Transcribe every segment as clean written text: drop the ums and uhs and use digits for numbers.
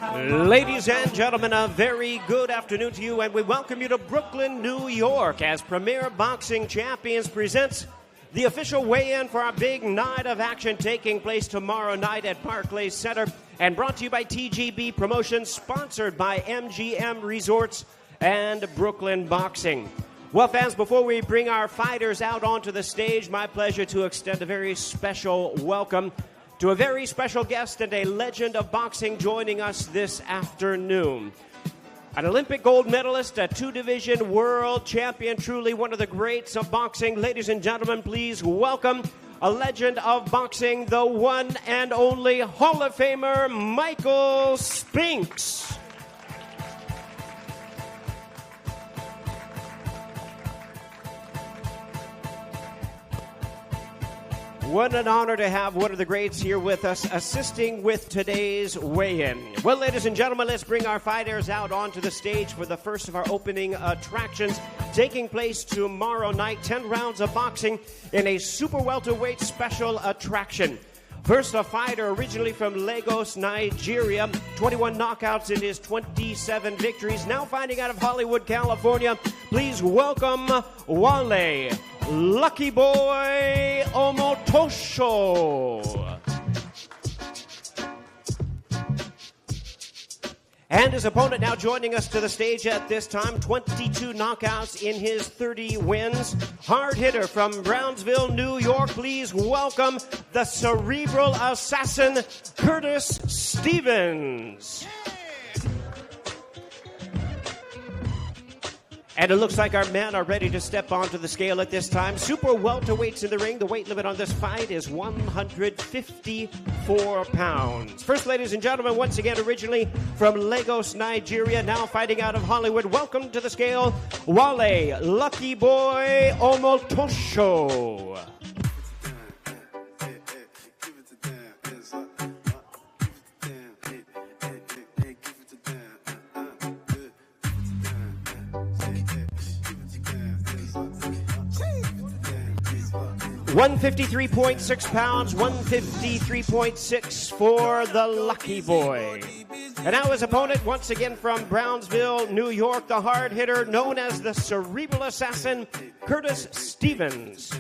Ladies and gentlemen, a very good afternoon to you, and we welcome you to Brooklyn, New York, as Premier Boxing Champions presents the official weigh-in for our big night of action taking place tomorrow night at Barclays Center, and brought to you by TGB Promotions, sponsored by MGM Resorts and Brooklyn Boxing. Well, fans, before we bring our fighters out onto the stage, my pleasure to extend a very special welcome to a very special guest and a legend of boxing joining us this afternoon. An Olympic gold medalist, a two-division world champion, truly one of the greats of boxing. Ladies and gentlemen, please welcome a legend of boxing, the one and only Hall of Famer, Michael Spinks. What an honor to have one of the greats here with us, assisting with today's weigh-in. Well, ladies and gentlemen, let's bring our fighters out onto the stage for the first of our opening attractions, taking place tomorrow night. 10 rounds of boxing in a super welterweight special attraction. First, a fighter originally from Lagos, Nigeria, 21 knockouts in his 27 victories, now fighting out of Hollywood, California. Please welcome Wale Lucky Boy Omotoso. And his opponent now joining us to the stage at this time, 22 knockouts in his 30 wins. Hard hitter from Brownsville, New York. Please welcome the cerebral assassin, Curtis Stevens. And it looks like our men are ready to step onto the scale at this time. Super welterweights in the ring. The weight limit on this fight is 154 pounds. First, ladies and gentlemen, once again, originally from Lagos, Nigeria, now fighting out of Hollywood. Welcome to the scale, Wale Lucky Boy Omotoso. 153.6 pounds, 153.6 for the Lucky Boy. And now his opponent, once again from Brownsville, New York, the hard hitter known as the cerebral assassin, Curtis Stevens.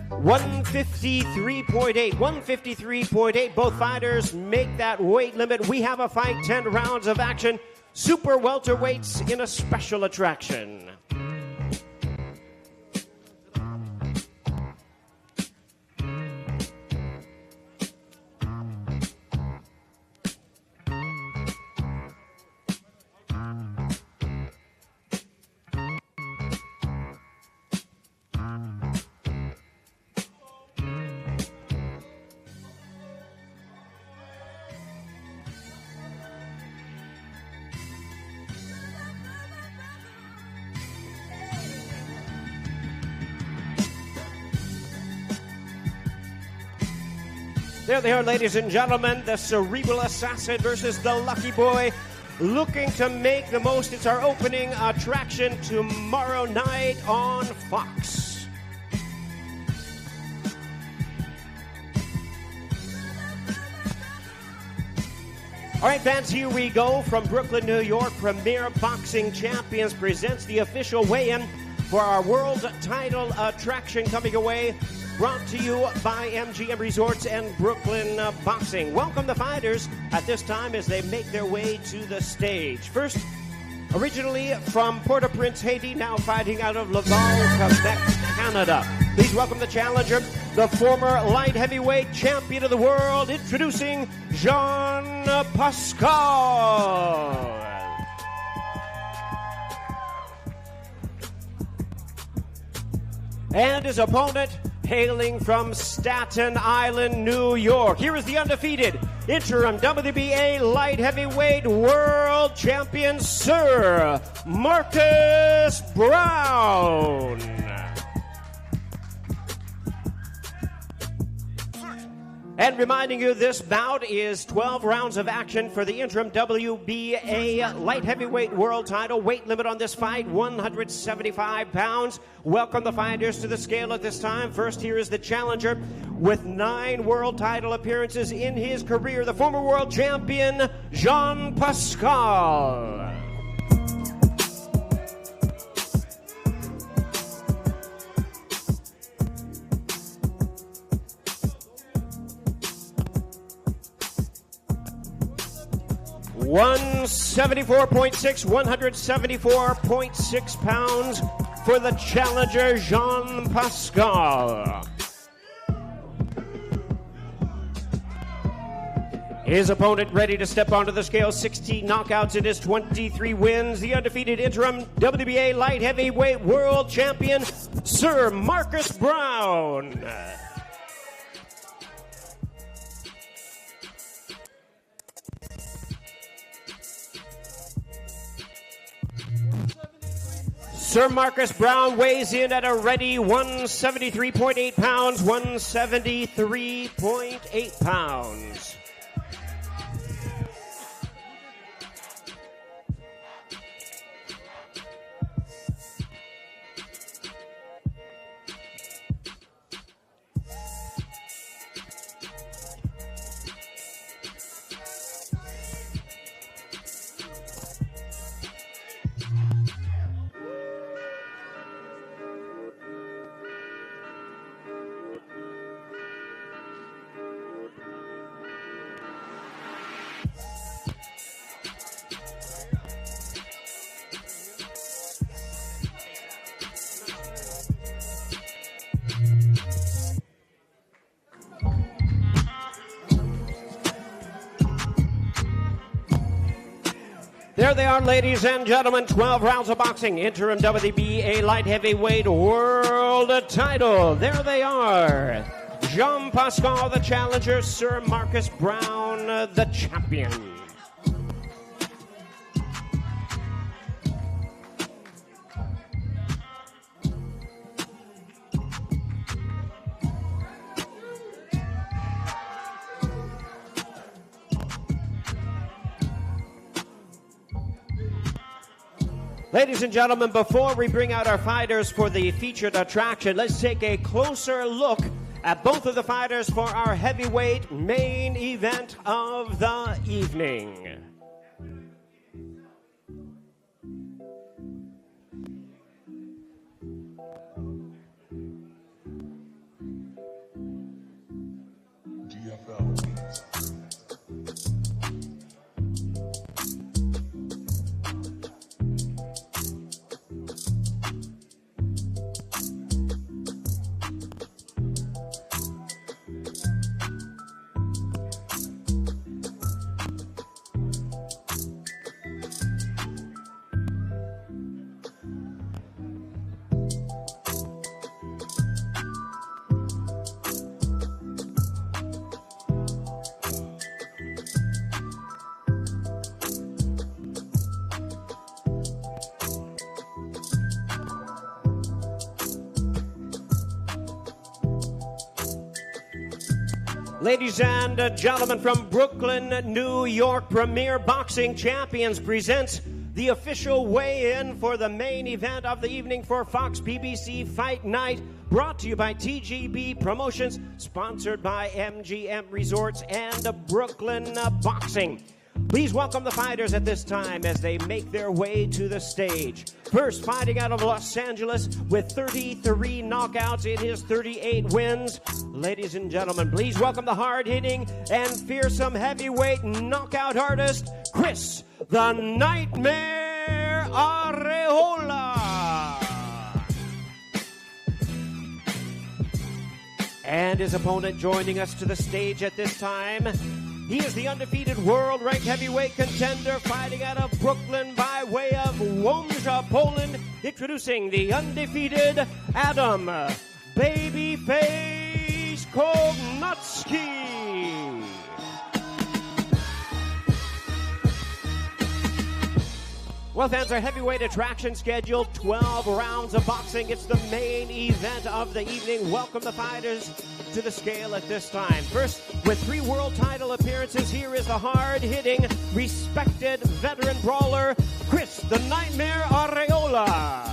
153.8, 153.8. Both fighters make that weight limit. We have a fight, 10 rounds of action. Super welterweights in a special attraction. There they are, ladies and gentlemen, the cerebral assassin versus the Lucky Boy, looking to make the most. It's our opening attraction tomorrow night on Fox. All right, fans, here we go from Brooklyn, New York. Premier Boxing Champions presents the official weigh-in for our world title attraction coming away. Brought to you by MGM Resorts and Brooklyn Boxing. Welcome the fighters at this time as they make their way to the stage. First, originally from Port-au-Prince, Haiti, now fighting out of Laval, Quebec, Canada. Please welcome the challenger, the former light heavyweight champion of the world, introducing Jean Pascal. And his opponent, hailing from Staten Island, New York. Here is the undefeated interim WBA light heavyweight world champion, Sir Marcus Browne. And reminding you, this bout is 12 rounds of action for the interim WBA light heavyweight world title. Weight limit on this fight, 175 pounds. Welcome the fighters to the scale at this time. First, here is the challenger with 9 world title appearances in his career, the former world champion, Jean Pascal. 174.6 pounds for the challenger, Jean Pascal. His opponent ready to step onto the scale, 16 knockouts in his 23 wins, the undefeated interim WBA light heavyweight world champion, Sir Marcus Browne. Sir Marcus Browne weighs in at a ready 173.8 pounds, 173.8 pounds. There they are, ladies and gentlemen, 12 rounds of boxing, interim WBA light heavyweight world title. There they are. Jean Pascal, the challenger, Sir Marcus Browne, the champion. Ladies and gentlemen, before we bring out our fighters for the featured attraction, let's take a closer look at both of the fighters for our heavyweight main event of the evening. Ladies and gentlemen, from Brooklyn, New York, Premier Boxing Champions presents the official weigh-in for the main event of the evening for Fox PBC Fight Night, brought to you by TGB Promotions, sponsored by MGM Resorts and Brooklyn Boxing. Please welcome the fighters at this time as they make their way to the stage. First, fighting out of Los Angeles with 33 knockouts in his 38 wins. Ladies and gentlemen, please welcome the hard-hitting and fearsome heavyweight knockout artist, Chris the Nightmare Arreola. And his opponent joining us to the stage at this time, he is the undefeated world-ranked heavyweight contender fighting out of Brooklyn by way of Łomża, Poland. Introducing the undefeated Adam Babyface Kownacki. Well, fans, our heavyweight attraction scheduled 12 rounds of boxing. It's the main event of the evening. Welcome the fighters to the scale at this time. First, with 3 world title appearances, here is the hard-hitting, respected veteran brawler, Chris the Nightmare Arreola.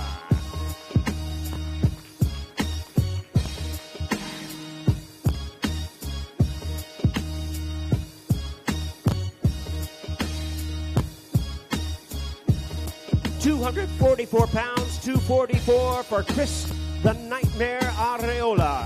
£244, 244 for Chris the Nightmare Arreola.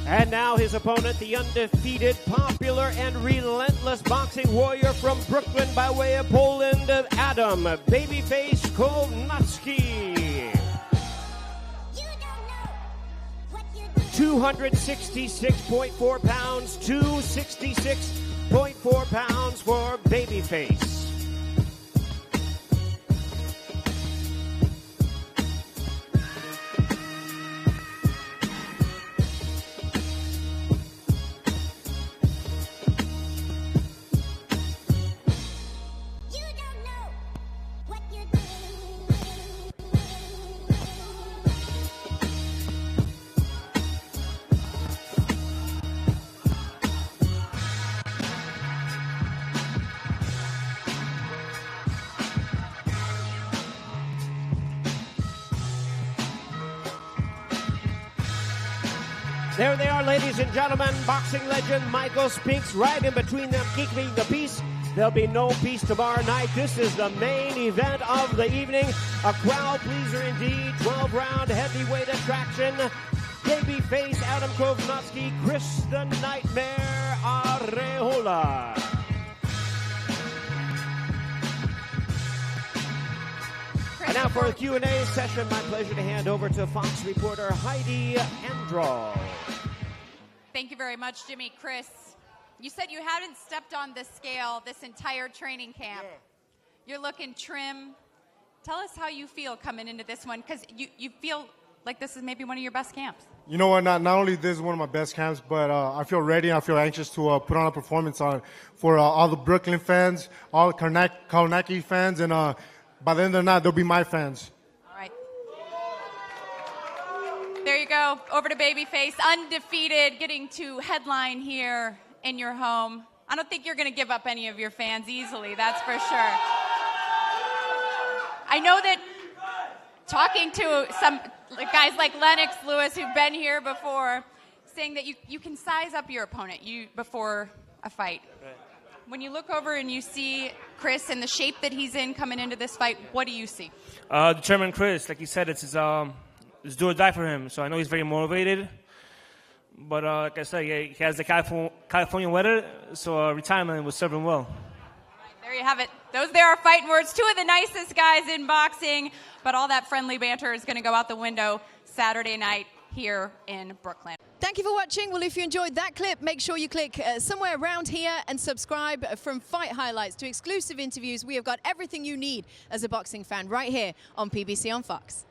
And now his opponent, the undefeated, popular, and relentless boxing warrior from Brooklyn by way of Poland, Adam Babyface Kownacki. 266.4 pounds, 266.4 pounds for Babyface. There they are, ladies and gentlemen. Boxing legend Michael Spinks right in between them, keeping the peace. There'll be no peace tomorrow night. This is the main event of the evening. A crowd pleaser indeed. 12-round heavyweight attraction. Babyface Adam Kownacki, Chris the Nightmare Arreola. And now for a Q&A session, my pleasure to hand over to Fox reporter Heidi Androl. Thank you very much, Jimmy. Chris, you said you hadn't stepped on the scale this entire training camp. Yeah. You're looking trim. Tell us how you feel coming into this one, because you feel like this is maybe one of your best camps. You know what, not only this is one of my best camps, but I feel ready and I feel anxious to put on a performance for all the Brooklyn fans, all Kownacki fans, and by the end of the night, they'll be my fans. All right. There you go. Over to Babyface. Undefeated, getting to headline here in your home. I don't think you're going to give up any of your fans easily, that's for sure. I know that talking to some guys like Lennox Lewis who've been here before, saying that you can size up your opponent before a fight. When you look over and you see Chris and the shape that he's in coming into this fight, what do you see? Determined Chris, like you said, it's do or die for him. So I know he's very motivated. But like I said, he has the California weather, so retirement will serve him well. All right, there you have it. Those there are fighting words. 2 of the nicest guys in boxing. But all that friendly banter is going to go out the window Saturday night here in Brooklyn. Thank you for watching. Well, if you enjoyed that clip, make sure you click somewhere around here and subscribe. From fight highlights to exclusive interviews, we have got everything you need as a boxing fan right here on PBC on Fox.